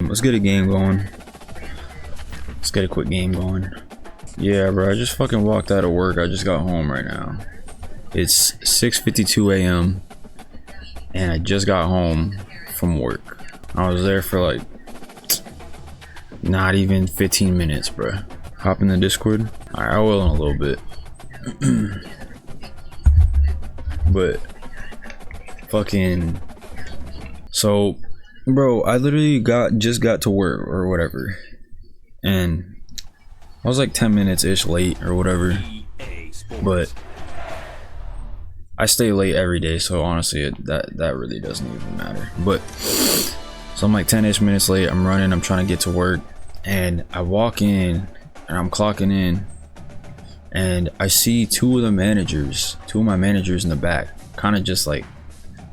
Let's get a game going. Let's get a quick game going. Yeah, bro, I just fucking walked out of work. I just got home right now. It's 6:52 a.m. and I just got home from work. I was there for like not even 15 minutes, bro. Hop in the Discord. Alright, I will in a little bit. But fucking, so bro, I literally just got to work or whatever, and I was like 10 minutes ish late or whatever, but I stay late every day, so honestly that really doesn't even matter. But so I'm like 10-ish minutes late. I'm running, I'm trying to get to work, and I walk in and I'm clocking in, and I see two of my managers in the back, kind of just like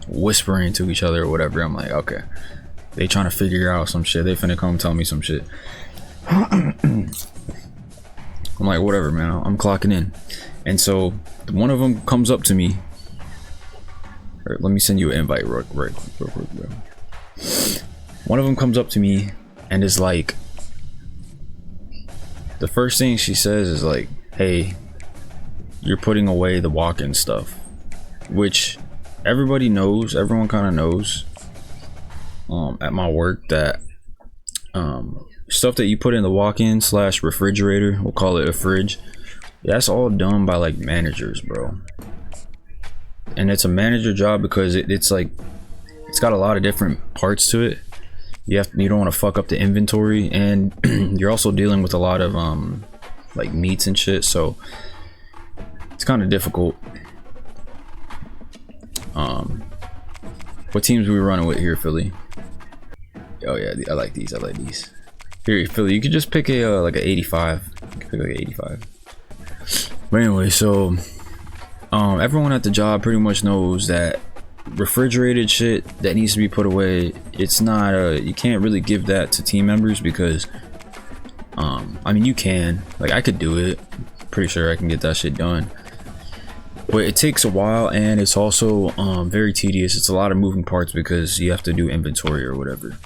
whispering to each other or whatever. I'm like, okay, they trying to figure out some shit. They finna come tell me some shit. I'm like, whatever, man. I'm clocking in. And so one of them comes up to me. Let me send you an invite real quick, bro. One of them comes up to me and is like, the first thing she says is like, hey, you're putting away the walk-in stuff, which everybody knows. Everyone kind of knows at my work that stuff that you put in the walk-in / refrigerator, we'll call it a fridge, that's all done by like managers, bro. And it's a manager job because it's like, it's got a lot of different parts to it. You don't want to fuck up the inventory, and you're also dealing with a lot of like meats and shit, so it's kind of difficult. What teams are we running with here, Philly? Oh yeah, I like these. Here, Philly, you could just pick a like a 85. You could pick like a 85. But anyway, so everyone at the job pretty much knows that refrigerated shit that needs to be put away, it's not you can't really give that to team members, because I mean, you can, like, I could do it, pretty sure I can get that shit done, but it takes a while, and it's also very tedious. It's a lot of moving parts because you have to do inventory or whatever.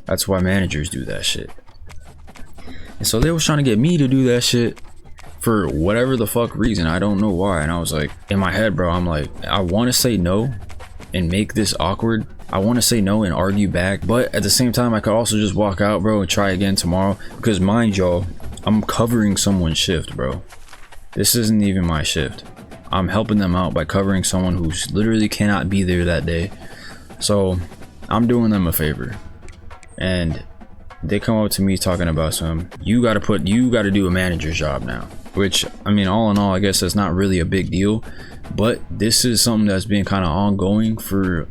That's why managers do that shit. And so they was trying to get me to do that shit for whatever the fuck reason. I don't know why. And I was like, in my head, bro, I'm like, I want to say no and make this awkward. I want to say no and argue back, but at the same time, I could also just walk out, bro, and try again tomorrow, because mind y'all, I'm covering someone's shift, bro. This isn't even my shift. I'm helping them out by covering someone who's literally cannot be there that day. So I'm doing them a favor, and they come up to me talking about you got to do a manager's job now, which, I mean, all in all, I guess that's not really a big deal, but this is something that's been kind of ongoing for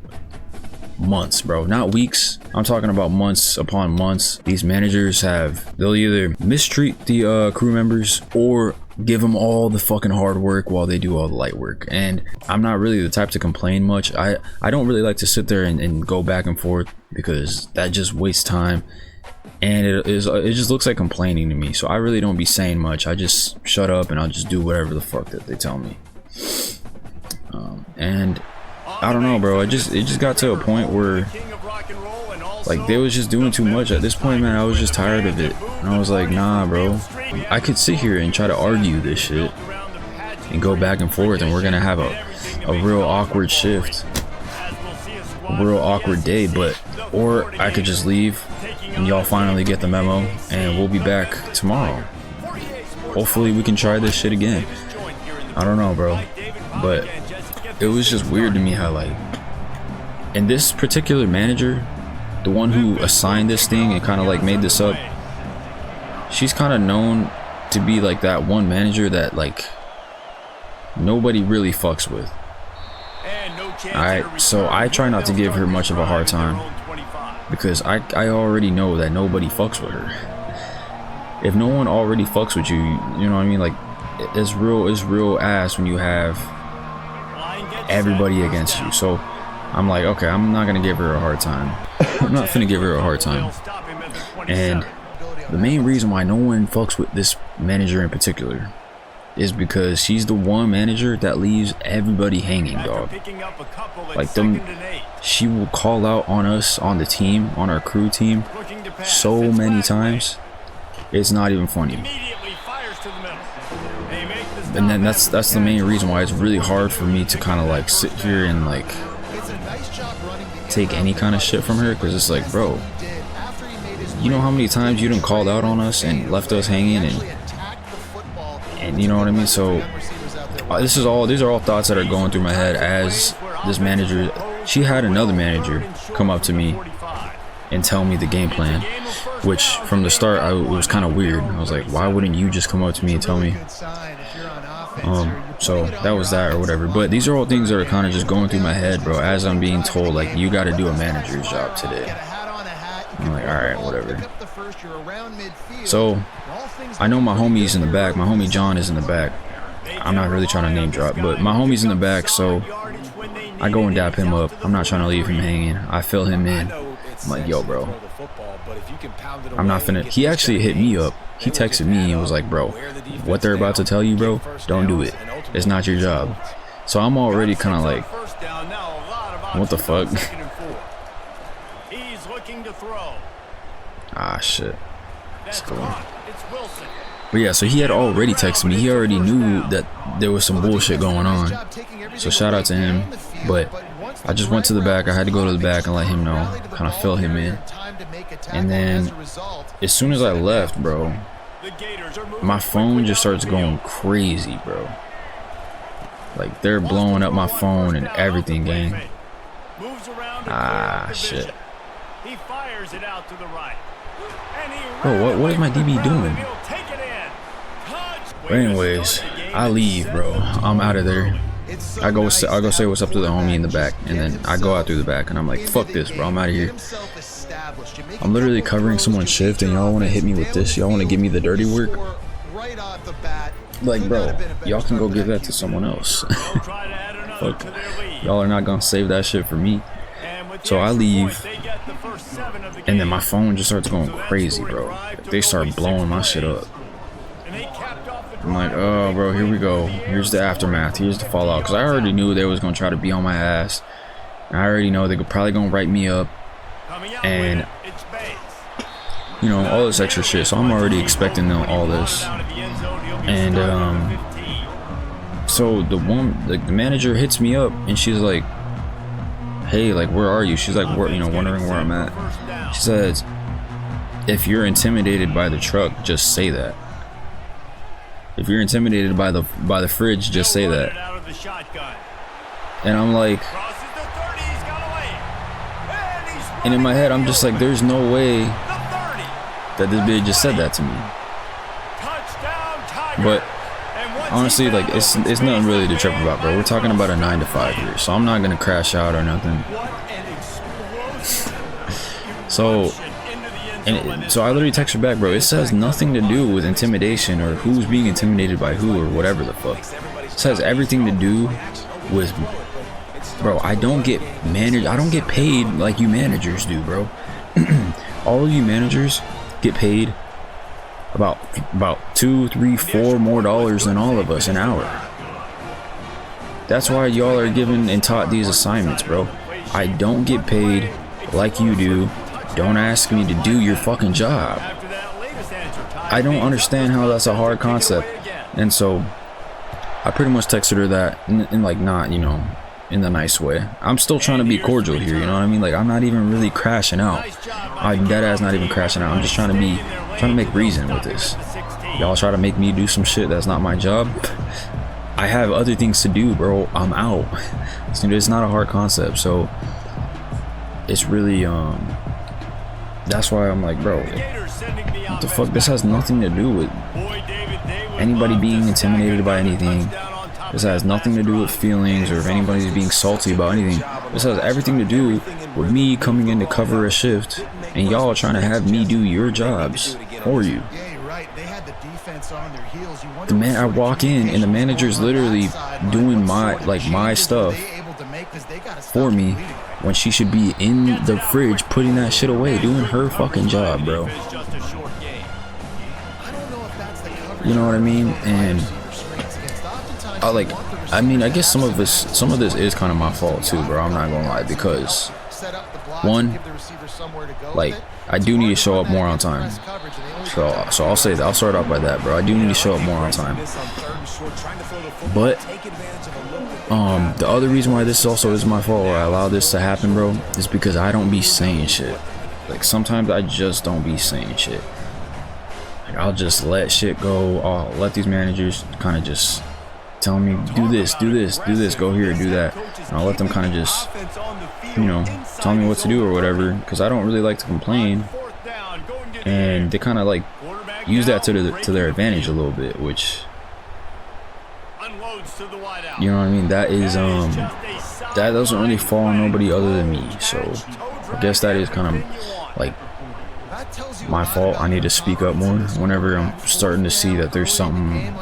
months, bro, not weeks. I'm talking about months upon months. These managers they'll either mistreat the crew members or give them all the fucking hard work while they do all the light work. And I'm not really the type to complain much. I don't really like to sit there and go back and forth, because that just wastes time, and it just looks like complaining to me. So I really don't be saying much. I just shut up and I'll just do whatever the fuck that they tell me. And I don't know, bro, it just got to a point where, like, they was just doing too much. At this point, man, I was just tired of it, and I was like, nah, bro, I could sit here and try to argue this shit and go back and forth, and we're gonna have a real awkward shift, a real awkward day. Or I could just leave and y'all finally get the memo, and we'll be back tomorrow. Hopefully we can try this shit again. I don't know, bro, but it was just weird to me how, like, and this particular manager, the one who assigned this thing and kind of like made this up, she's kind of known to be like that one manager that, like, nobody really fucks with. Alright, so I try not to give her much of a hard time, because I already know that nobody fucks with her. If no one already fucks with you, you know what I mean? Like, it's real ass when you have everybody against you. So I'm like, okay, I'm not gonna give her a hard time. I'm not finna give her a hard time. And the main reason why no one fucks with this manager in particular is because she's the one manager that leaves everybody hanging, dog. Like them, she will call out on us, on the team, on our crew team, so many times. It's not even funny. And then that's the main reason why it's really hard for me to kind of like sit here and like take any kind of shit from her, because it's like, bro, you know how many times you done called out on us and left us hanging, and you know what I mean. So these are all thoughts that are going through my head as this manager. She had another manager come up to me and tell me the game plan, which from the start it was kind of weird. I was like, why wouldn't you just come up to me and tell me? So that was that or whatever. But these are all things that are kind of just going through my head, bro, as I'm being told, like, you got to do a manager's job today. I'm like, all right, whatever. So I know my homie's in the back. My homie John is in the back. I'm not really trying to name drop, but my homie's in the back, so I go and dap him up. I'm not trying to leave him hanging. I fill him in. I'm like, yo, bro, I'm not finna. He actually hit me up. He texted me and was like, bro, what they're about to tell you, bro, don't do it. It's not your job. So I'm already kind of like, what the fuck? Ah, shit. Let's go. But yeah, so he had already texted me. He already knew that there was some bullshit going on. So shout out to him. But I just went to the back. I had to go to the back and let him know, kind of fill him in. And then as soon as I left, bro, my phone just starts going crazy, bro. Like, they're blowing up my phone and everything, gang. Ah, shit. Bro, what is my DB doing? But anyways, I leave, bro. I'm out of there. I go say what's up to the homie in the back, and then I go out through the back, and I'm like, fuck this, bro. I'm out of here. I'm literally covering someone's shift, and y'all want to hit me with this? Y'all want to give me the dirty work? Like, bro, y'all can go give that to someone else. Fuck. Y'all are not gonna save that shit for me. So I leave, and then my phone just starts going crazy, bro. They start blowing my shit up. I'm like, oh, bro, here we go. Here's the aftermath. Here's the fallout. Because I already knew they was going to try to be on my ass. And I already know they could probably going to write me up. And, you know, all this extra shit. So I'm already expecting all this. And, so the manager hits me up. And she's like, hey, like, where are you? She's like, you know, wondering where I'm at. She says, if you're intimidated by the truck, just say that. If you're intimidated by the fridge, just say that. And I'm like, and in my head, I'm just like, there's no way that this bitch just said that to me. But honestly, like, it's nothing really to trip about, bro. We're talking about a 9 to 5 here, so I'm not gonna crash out or nothing. So I literally text her back, bro. It says nothing to do with intimidation or who's being intimidated by who or whatever the fuck. It says everything to do with, bro, I don't get paid like you managers do, bro. All of you managers get paid about $2, $3, $4 more than all of us an hour. That's why y'all are given and taught these assignments, bro. I don't get paid like you do. Don't ask me to do your fucking job. I don't understand how that's a hard concept. And so I pretty much texted her that in like, not, you know, in the nice way. I'm still trying to be cordial here, you know what I mean? Like, I'm not even really crashing out. I'm dead ass not even crashing out. I'm just trying to make reason with this. Y'all try to make me do some shit that's not my job. I have other things to do, bro. I'm out. It's not a hard concept. So it's really that's why I'm like, bro, what the fuck? This has nothing to do with anybody being intimidated by anything. This has nothing to do with feelings or if anybody's being salty about anything. This has everything to do with me coming in to cover a shift and y'all trying to have me do your jobs for you. The man, I walk in and the manager's literally doing my stuff for me when she should be in the fridge putting that shit away, doing her fucking job, bro. You know what I mean? And I mean, I guess some of this is kind of my fault too, bro. I'm not gonna lie, because one, like, I do need to show up more on time. So I'll say that. I'll start off by that, bro. I do need to show up more on time. But the other reason why this also is my fault, or I allow this to happen, bro, is because I don't be saying shit. Like, sometimes I just don't be saying shit. Like, I'll just let shit go. I'll let these managers kind of just tell me, do this, do this, do this, go here, do that. And I'll let them kind of just, you know, tell me what to do or whatever, because I don't really like to complain. And they kind of like use that to their advantage a little bit, which, you know what I mean, that is that doesn't really fall on nobody other than me. So I guess that is kind of like my fault. I need to speak up more whenever I'm starting to see that there's something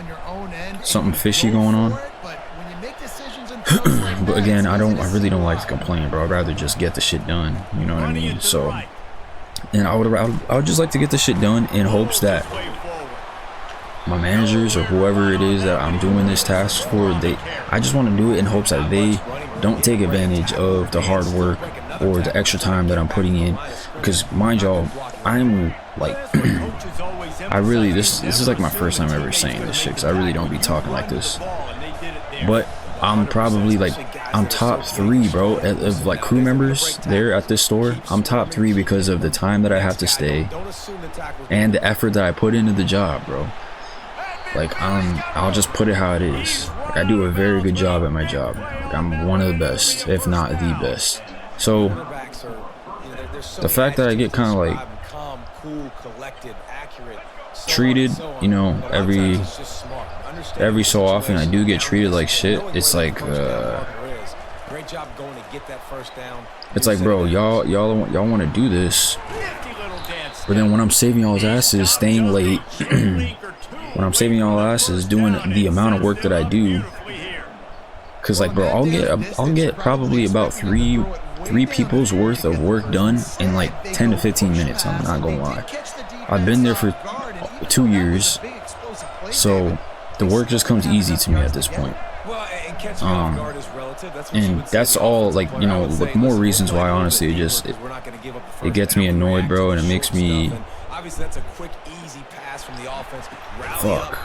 fishy going on. But again, I really don't like to complain, bro. I'd rather just get the shit done, you know what I mean? So, and I would just like to get the shit done in hopes that my managers or whoever it is that I'm doing this task for, I just want to do it in hopes that they don't take advantage of the hard work or the extra time that I'm putting in. Because mind y'all, I'm like this is like my first time ever saying this shit, because I really don't be talking like this. But I'm probably like, I'm top 3, bro, of like crew members there at this store. I'm top 3 because of the time that I have to stay and the effort that I put into the job, bro. Like, I'll just put it how it is. Like, I do a very good job at my job. Like, I'm one of the best, if not the best. So the fact that I get kind of like treated, you know, every so often I do get treated like shit. It's like it's like, bro, y'all want to do this, but then when I'm saving y'all's asses staying late, when I'm saving y'all asses doing the amount of work that I do, cause like, bro, I'll get probably about three people's worth of work done in like 10 to 15 minutes. I'm not gonna lie. I've been there for 2 years, so the work just comes easy to me at this point. And that's all, like, you know, with more reasons why, honestly, it gets me annoyed, bro, and it makes me fuck.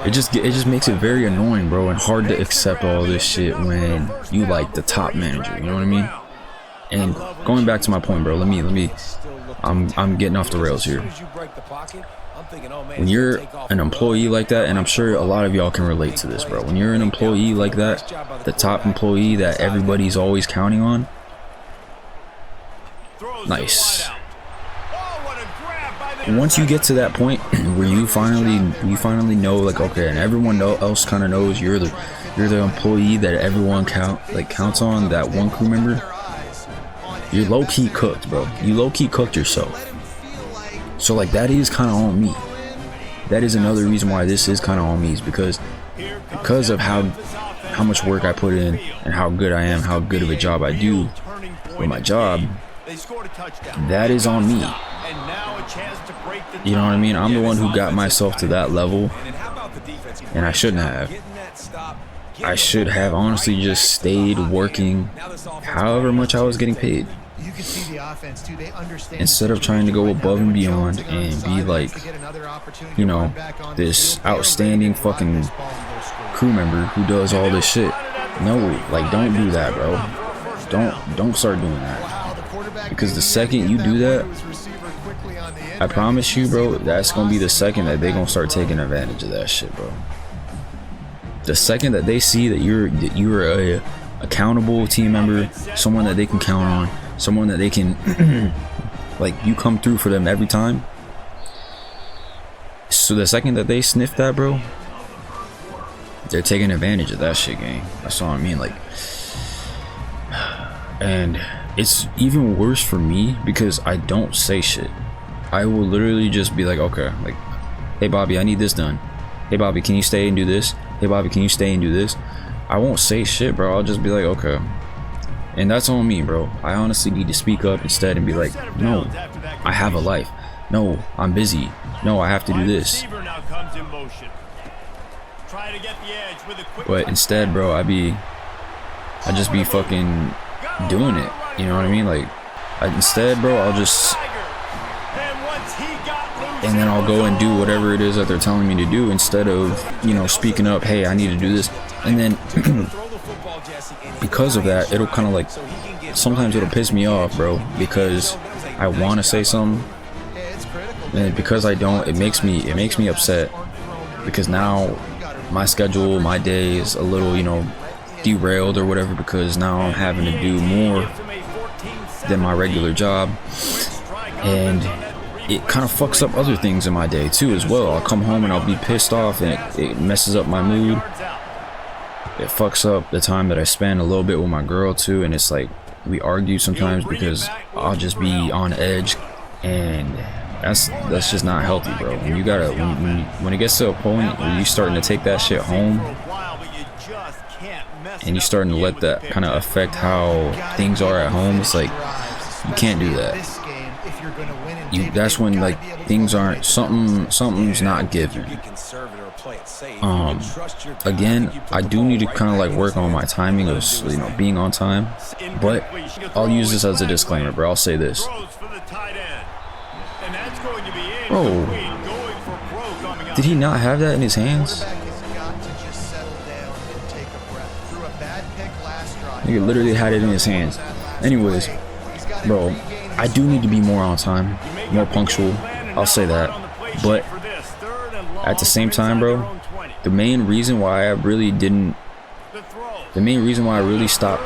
It just makes it very annoying, bro, and hard to accept all this shit when you like the top manager, you know what I mean? And going back to my point, bro, I'm getting off the rails here. When you're an employee like that, and I'm sure a lot of y'all can relate to this, bro. When you're an employee like that, the top employee that everybody's always counting on, nice. And once you get to that point where you finally know, like, okay, and everyone else kind of knows you're the employee that everyone counts on, that one crew member, you're low-key cooked, bro. You low-key cooked yourself. So like, that is kind of on me. That is another reason why this is kind of on me, is because of how much work I put in and how good I am, how good of a job I do with my job. That is on me. You know what I mean? I'm the one who got myself to that level, and I shouldn't have. I should have honestly just stayed working however much I was getting paid, instead of trying to go above and beyond and be like, you know, this outstanding fucking crew member who does all this shit. No, like, don't do that, bro. Don't start doing that, because the second you do that, I promise you, bro, that's gonna be the second that they gonna start taking advantage of that shit, bro. The second that they see that you're a accountable team member, someone that they can count on, someone that they can like, you come through for them every time. So the second that they sniff that, bro, they're taking advantage of that shit, gang. That's all I mean. Like, and it's even worse for me because I don't say shit. I will literally just be like, okay, like, hey Bobby, I need this done. Hey Bobby, can you stay and do this? Hey Bobby, can you stay and do this? I won't say shit, bro. I'll just be like, okay. And that's on me, bro. I honestly need to speak up instead and be like, no, I have a life. No, I'm busy. No, I have to do this. But instead, bro, I just be fucking doing it. You know what I mean? Like, instead, bro, I'll just, and then I'll go and do whatever it is that they're telling me to do instead of, you know, speaking up, hey, I need to do this. And then because of that, it'll kind of like, sometimes it'll piss me off, bro, because I want to say something, and because I don't, it makes me upset, because now my schedule, my day is a little, you know, derailed or whatever, because now I'm having to do more than my regular job, and it kind of fucks up other things in my day too as well. I'll come home and I'll be pissed off, and it messes up my mood. It fucks up the time that I spend a little bit with my girl too, and it's like we argue sometimes because I'll just be on edge, and that's just not healthy, bro. When you gotta, when it gets to a point where you starting to take that shit home, and you starting to let that kind of affect how things are at home, it's like you can't do that. That's when like things aren't, something's not given. Again, I do need to kind of like work on my timing of, you know, being on time, but I'll use this as a disclaimer, bro. I'll say this, bro, did he not have that in his hands? He literally had it in his hands. Anyways, bro, I do need to be more on time, more punctual, I'll say that. But at the same time, bro, the main reason why I really stopped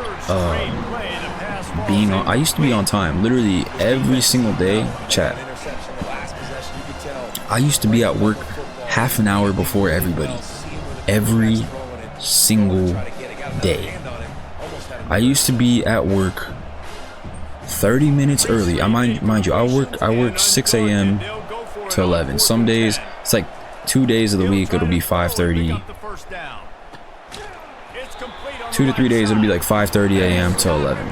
being on, I used to be on time literally every single day, chat. I used to be at work half an hour before everybody, every single day. I used to be at work 30 minutes early. Mind you, I work 6 a.m. to 11. Some days it's like 2 days of the week it'll be 5:30. 2 to 3 days it'll be like 5:30 a.m. to 11.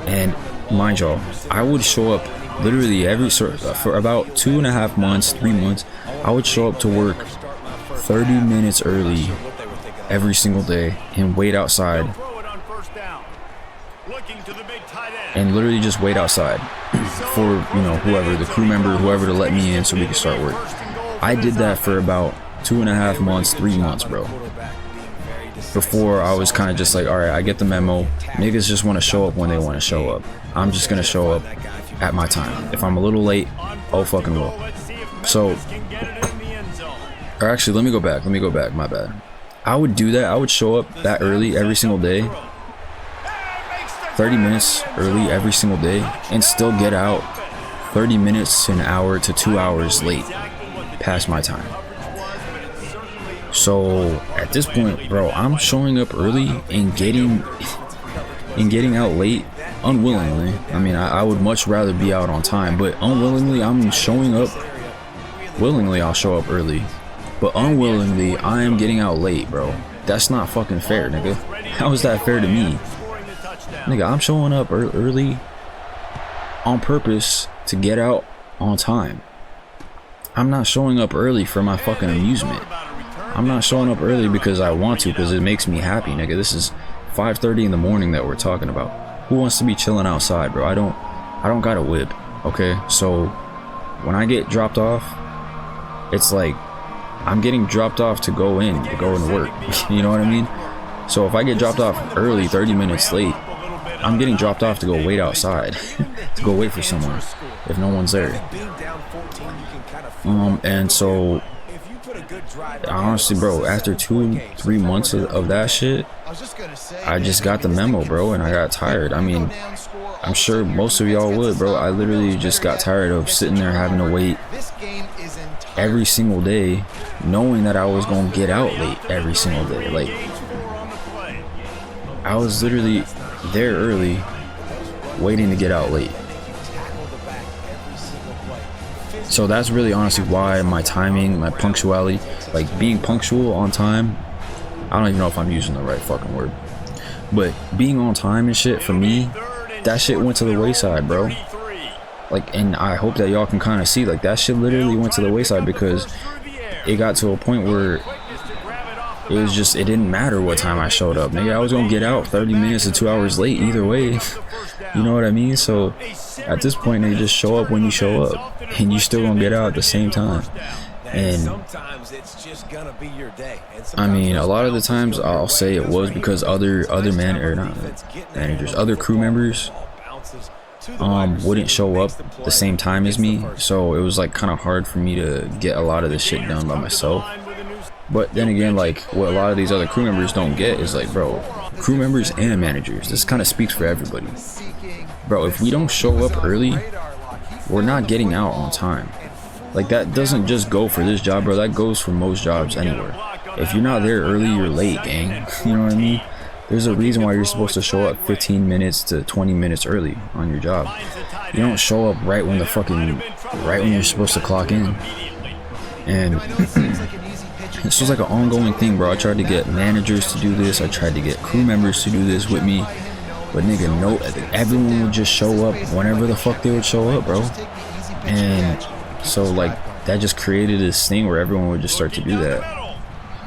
And mind y'all, I would show up literally for about 2.5 months, 3 months. I would show up to work 30 minutes early every single day and wait outside, and literally just wait outside for, you know, whoever, the crew member, whoever, to let me in so we can start work. I did that for about 2.5 months, 3 months, bro, before I was kind of just like, all right, I get the memo. Niggas just want to show up when they want to show up. I'm just gonna show up at my time. If I'm a little late, oh fucking well. So, or actually, let me go back, my bad. I would do that. I would show up that early every single day, 30 minutes early every single day, and still get out 30 minutes to an hour to 2 hours late past my time. So at this point, bro, I'm showing up early and getting out late unwillingly. I mean, I would much rather be out on time, but unwillingly I'm showing up. Willingly I'll show up early, but unwillingly I am getting out late, bro. That's not fucking fair, nigga. How is that fair to me? Nigga, I'm showing up early on purpose to get out on time. I'm not showing up early for my fucking amusement. I'm not showing up early because I want to, because it makes me happy, nigga. This is 5:30 in the morning that we're talking about. Who wants to be chilling outside, bro? I don't got a whip, okay? So when I get dropped off, it's like I'm getting dropped off to go into work. You know what I mean? So if I get dropped off early, 30 minutes late, I'm getting dropped off to go wait outside, to go wait for someone if no one's there. And so honestly, bro, after 2-3 months of that shit, I just got the memo, bro, and I got tired. I mean, I'm sure most of y'all would, bro. I literally just got tired of sitting there having to wait every single day, knowing that I was gonna get out late every single day. Like, I was literally there early, waiting to get out late. So that's really honestly why my timing, my punctuality, like being punctual on time, I don't even know if I'm using the right fucking word, but being on time and shit, for me, that shit went to the wayside, bro. like, and I hope that y'all can kind of see, like, that shit literally went to the wayside because it got to a point where it was just, it didn't matter what time I showed up, nigga. I was gonna get out 30 minutes to 2 hours late either way. You know what I mean? So at this point, they just show up when you show up, and you still gonna get out at the same time. And I mean, a lot of the times I'll say it was because other other crew members wouldn't show up the same time as me, so it was like kind of hard for me to get a lot of this shit done by myself. But then again, like, what a lot of these other crew members don't get is like, bro, crew members and managers, this kind of speaks for everybody, bro. If we don't show up early, we're not getting out on time. Like, that doesn't just go for this job, bro, that goes for most jobs anywhere. If you're not there early, you're late, gang. You know what I mean? There's a reason why you're supposed to show up 15 minutes to 20 minutes early on your job. You don't show up right when you're supposed to clock in. And this was like an ongoing thing, bro. I tried to get managers to do this, I tried to get crew members to do this with me, but nigga, no, everyone would just show up whenever the fuck they would show up, bro. And so, like, that just created this thing where everyone would just start to do that.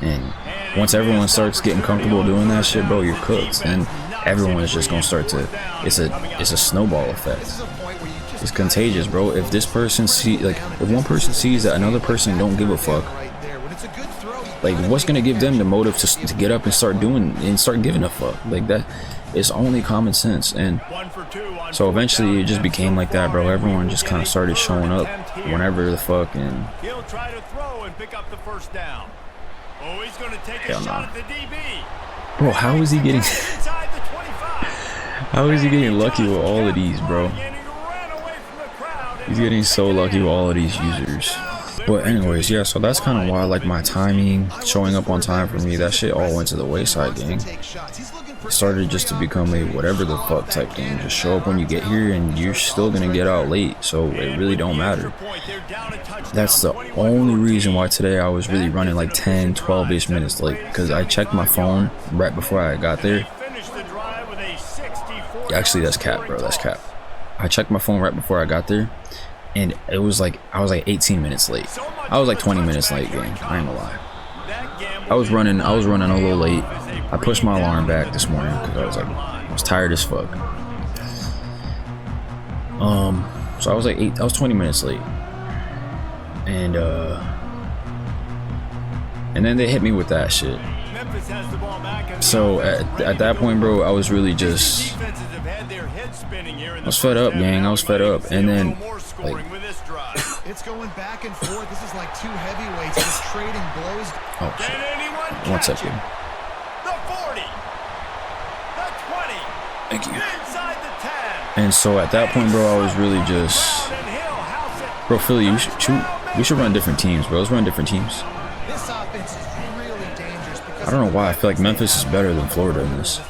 And once everyone starts getting comfortable doing that shit, bro, you're cooked. And everyone is just gonna start to, it's a snowball effect. It's contagious, bro. If this person if one person sees that another person don't give a fuck, like, what's gonna give them the motive to get up and start giving a fuck? Like, that, it's only common sense. And so eventually it just became like that, bro. Everyone just kind of started showing up whenever the fuck, and he'll try to throw and pick up the first down. Oh, he's gonna take a shot at the DB. Bro, how is he getting how is he getting lucky with all of these, bro? He's getting so lucky with all of these users. But anyways, yeah, so that's kind of why, like, my timing, showing up on time for me, that shit all went to the wayside, gang. It started just to become a whatever the fuck type thing. Just show up when you get here and you're still gonna get out late, so it really don't matter. That's the only reason why today I was really running like 10-12-ish minutes late, because I checked my phone right before I got there. Actually, that's cap, bro, that's cap. I checked my phone right before I got there, and it was like, I was like 18 minutes late. I was like 20 minutes late, gang. I ain't gonna lie. I was running a little late. I pushed my alarm back this morning because I was tired as fuck. So I was 20 minutes late. And then they hit me with that shit. So at that point, bro, I was really just, I was fed up, gang. I was fed up. And then, like, it's going back and forth. This is like two heavyweights just trading blows. Oh shit. 1 second. The 40, the 20, thank you. inside the 10. And so at that point, bro, I was really just, bro, Philly, we should run different teams, bro. Let's run different teams. This offense is really dangerous because I don't know why I feel like Memphis is better than Florida in this.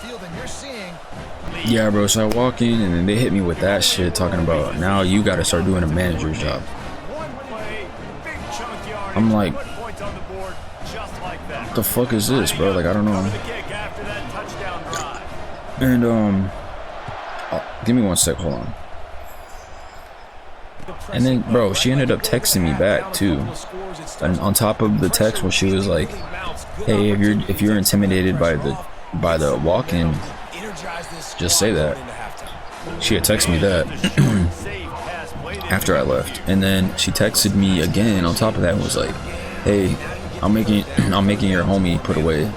Yeah, bro, so I walk in and then they hit me with that shit, talking about, now you gotta start doing a manager's job. I'm like, what the fuck is this, bro? Like, I don't know. And oh, give me 1 sec, hold on. And then, bro, she ended up texting me back too, and on top of the text where she was like, hey, if you're intimidated by the walk-in, just say that. She had texted me that after I left, and then she texted me again on top of that and was like, hey, I'm making your homie put away.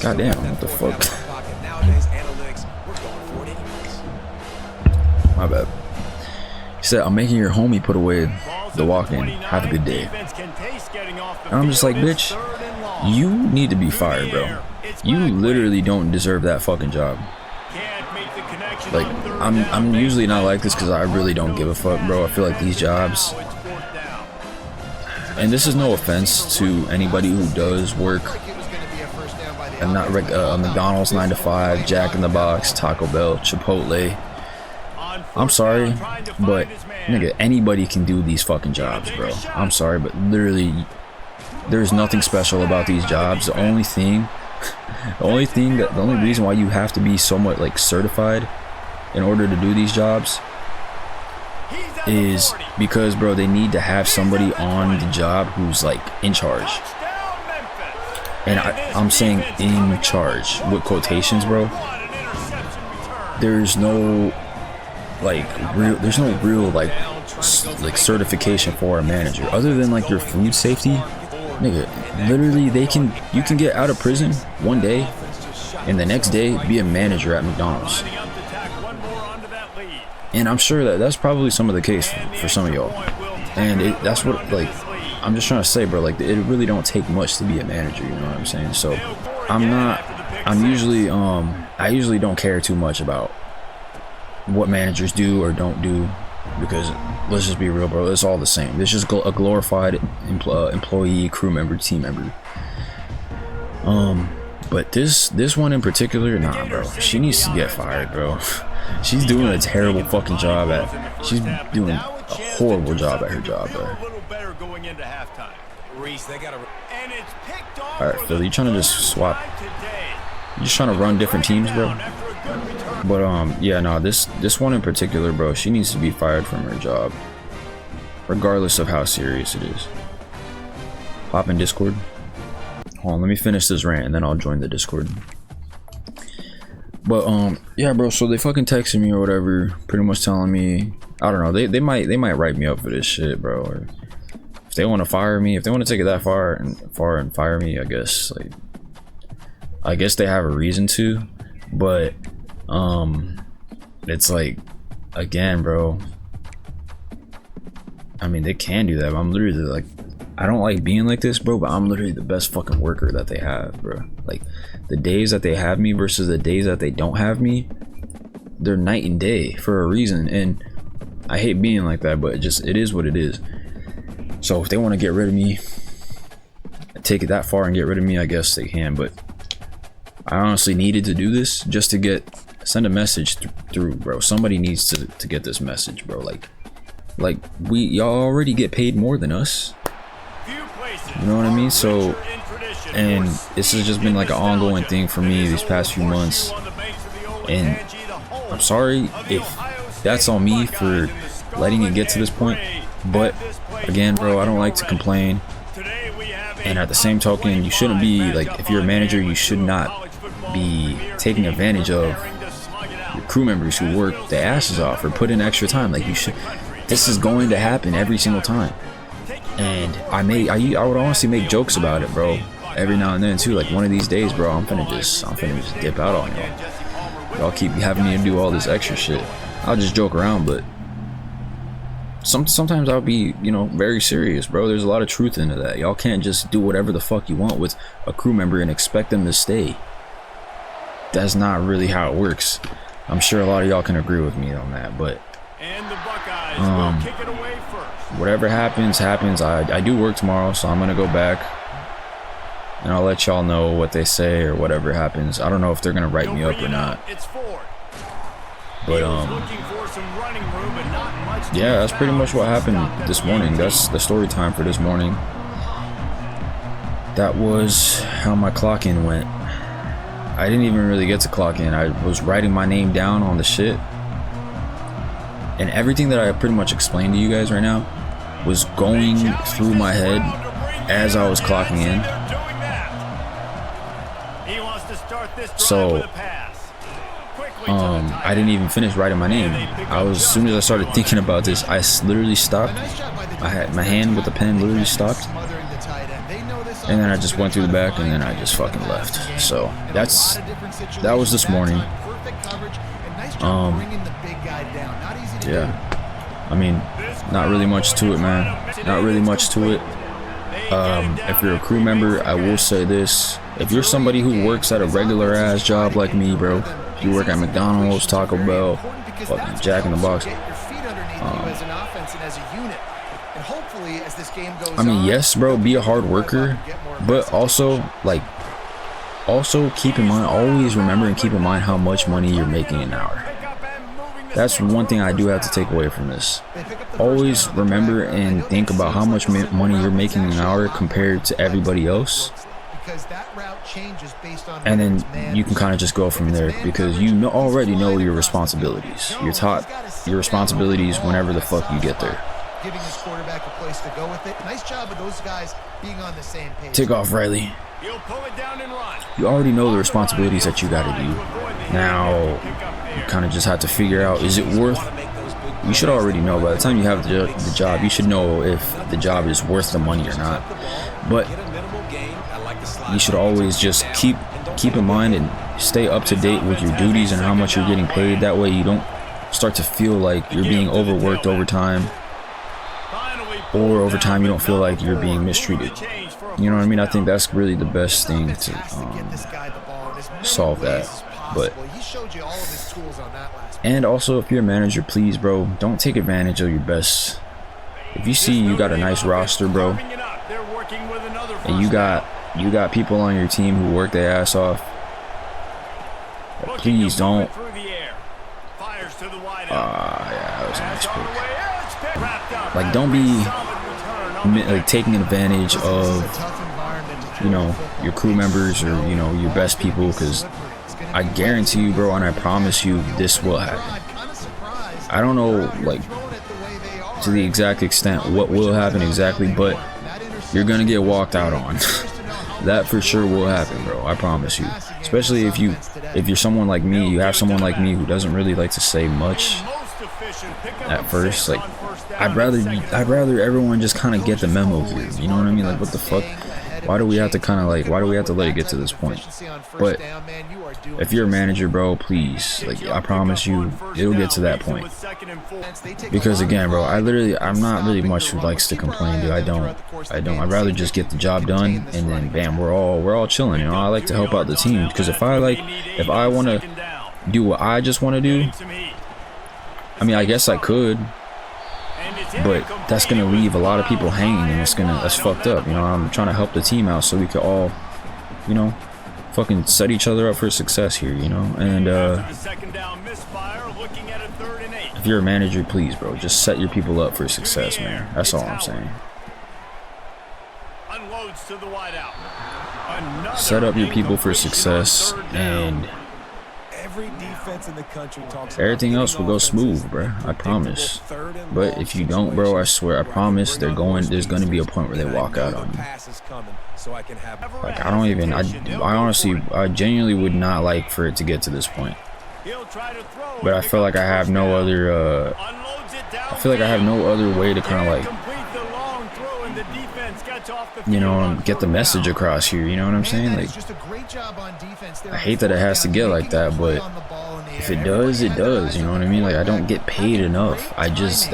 Goddamn, what the fuck? My bad. She said, I'm making your homie put away the walk-in. Have a good day. And I'm just like, bitch, you need to be fired, bro. You literally don't deserve that fucking job. Like, I'm usually not like this because I really don't give a fuck, bro. I feel like these jobs, and this is no offense to anybody who does work and not McDonald's 9 to 5, Jack in the Box, Taco Bell, Chipotle. I'm sorry, but nigga, anybody can do these fucking jobs, bro. I'm sorry, but literally, there's nothing special about these jobs. The only reason why you have to be somewhat like certified in order to do these jobs is because, bro, they need to have somebody on the job who's like in charge. And I'm saying in charge with quotations, bro. There's no real like certification for a manager other than like your food safety. Nigga, literally you can get out of prison one day and the next day be a manager at McDonald's. And I'm sure that's probably some of the case for some of y'all. And that's what, like, I'm just trying to say, bro, like, it really don't take much to be a manager, you know what I'm saying? So I usually don't care too much about what managers do or don't do, because let's just be real, bro, it's all the same. It's just a glorified employee, crew member, team member. But this one in particular, nah, bro, she needs to get fired, bro. She's doing a terrible fucking job she's doing a horrible job at her job, bro. Alright, Philly, you trying to just swap? You just trying to run different teams, bro? But yeah, no, this one in particular, bro, she needs to be fired from her job, regardless of how serious it is. Hop in Discord. Hold on, let me finish this rant and then I'll join the Discord. But yeah, bro, so they fucking texted me or whatever, pretty much telling me, I don't know, they might write me up for this shit, bro. Or if they want to fire me, if they want to take it that far and fire me, I guess they have a reason to. But it's like, again, bro, I mean, they can do that, but I'm literally like, I don't like being like this, bro, but I'm literally the best fucking worker that they have, bro. Like, the days that they have me versus the days that they don't have me, they're night and day for a reason. And I hate being like that, but it is what it is. So if they want to get rid of me, take it that far and get rid of me, I guess they can. But I honestly needed to do this just to send a message through, bro. Somebody needs to get this message, bro. Like y'all already get paid more than us. You know what I mean? So, and this has just been like an ongoing thing for me these past few months. And I'm sorry if that's on me for letting it get to this point. But again, bro, I don't like to complain. And at the same token, you shouldn't be like, if you're a manager, you should not be taking advantage of your crew members who work their asses off or put in extra time. Like, you should. This is going to happen every single time. And I would honestly make jokes about it, bro, every now and then too. Like, one of these days, bro, I'm finna just dip out on y'all. Y'all keep having me to do all this extra shit. I'll just joke around, but sometimes I'll be, you know, very serious, bro. There's a lot of truth into that. Y'all can't just do whatever the fuck you want with a crew member and expect them to stay. That's not really how it works. I'm sure a lot of y'all can agree with me on that, but whatever happens. I do work tomorrow, so I'm gonna go back and I'll let y'all know what they say or whatever happens. I don't know if they're gonna write me up or not. But yeah, that's pretty much what happened this morning. That's the story time for this morning. That was how my clock in went. I didn't even really get to clock in. I was writing my name down on the shit. And everything that I pretty much explained to you guys right now was going through my head as I was clocking in. So I didn't even finish writing my name. As soon as I started thinking about this, I literally stopped. I had my hand with the pen literally stopped, and then I just went through the back, and then I just fucking left. So that was this morning. Yeah, I mean, not really much to it, man. Not really much to it. If you're a crew member, I will say this: if you're somebody who works at a regular ass job like me, bro, you work at McDonald's, Taco Bell, fucking Jack in the Box. I mean, yes, bro, be a hard worker, but also keep in mind, always remember and keep in mind how much money you're making an hour. That's one thing I do have to take away from this. Always remember and think about how much money you're making an hour compared to everybody else. changes based on and then you can kind of just go from there, because you already know your responsibilities. You're taught your responsibilities whenever the fuck you get there. Giving his quarterback a place to go with it. Nice job of those guys being on the same page. Take off, Riley. He'll pull it down and run. You already know the responsibilities that you gotta do. Now, you kind of just have to figure out, is it worth? You should already know by the time you have the job. You should know if the job is worth the money or not. But you should always just keep in mind and stay up to date with your duties and how much you're getting paid. That way you don't start to feel like you're being overworked overtime, or over time you don't feel like you're being mistreated. You know what I mean? I think that's really the best thing to solve that. But and also, if you're a manager, please, bro, don't take advantage of your best. If you see you got a nice roster, bro, and you got people on your team who work their ass off, please don't. Yeah, that was a nice pick. Like, don't be like taking advantage of, you know, your crew members or, you know, your best people, because I guarantee you, bro, and I promise you, this will happen. I don't know, like, to the exact extent what will happen exactly, but you're gonna get walked out on. That for sure will happen, bro. I promise you. Especially if you're someone like me, you have someone like me who doesn't really like to say much at first. Like, I'd rather everyone just kind of get the memo here. You know what I mean? Like, what the fuck? Why do we have to kind of like? Why do we have to let it get to this point? But if you're a manager, bro, please, like, I promise you, it'll get to that point. Because again, bro, I'm not really much who likes to complain, dude. I don't. I'd rather just get the job done, and then bam, we're all chilling. You know, I like to help out the team, because if I want to do what I just want to do, I mean, I guess I could, but that's gonna leave a lot of people hanging, and that's fucked up. You know, I'm trying to help the team out so we could all, you know, fucking set each other up for success here, you know. And if you're a manager, please, bro, just set your people up for success, man. That's all I'm saying. Set up your people for success, and everything else will go smooth, bro. I promise. But if you don't, bro, I swear, I promise, there's gonna be a point where they walk out on you. Like, I genuinely would not like for it to get to this point. But I feel like I have no other way to kind of like, you know, get the message across here. You know what I'm saying? Like, I hate that it has to get like that, but if it does, it does. You know what I mean? Like, I don't get paid enough. It is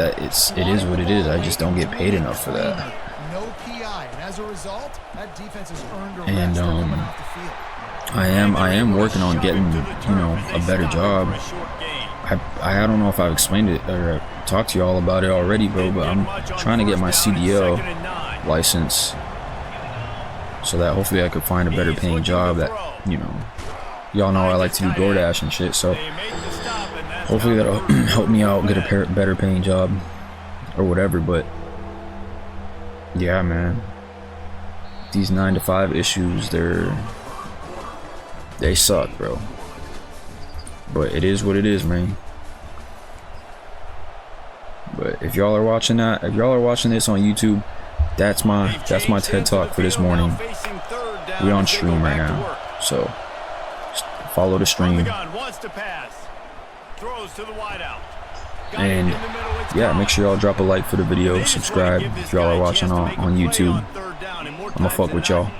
what it is. I just don't get paid enough for that. And I am working on getting, you know, a better job. I don't know if I've explained it or talked to y'all about it already, bro, but I'm trying to get my CDL license so that hopefully I could find a better paying job that, you know, y'all know I like to do DoorDash and shit, so hopefully that'll help me out get a better paying job or whatever. But yeah, man, these 9-to-5 issues, they suck, bro. But it is what it is, man. But if y'all are watching this on YouTube, that's my TED Talk for this morning. We on stream right now, so follow the stream. And yeah, make sure y'all drop a like for the video, subscribe if y'all are watching on YouTube. I'ma fuck with y'all.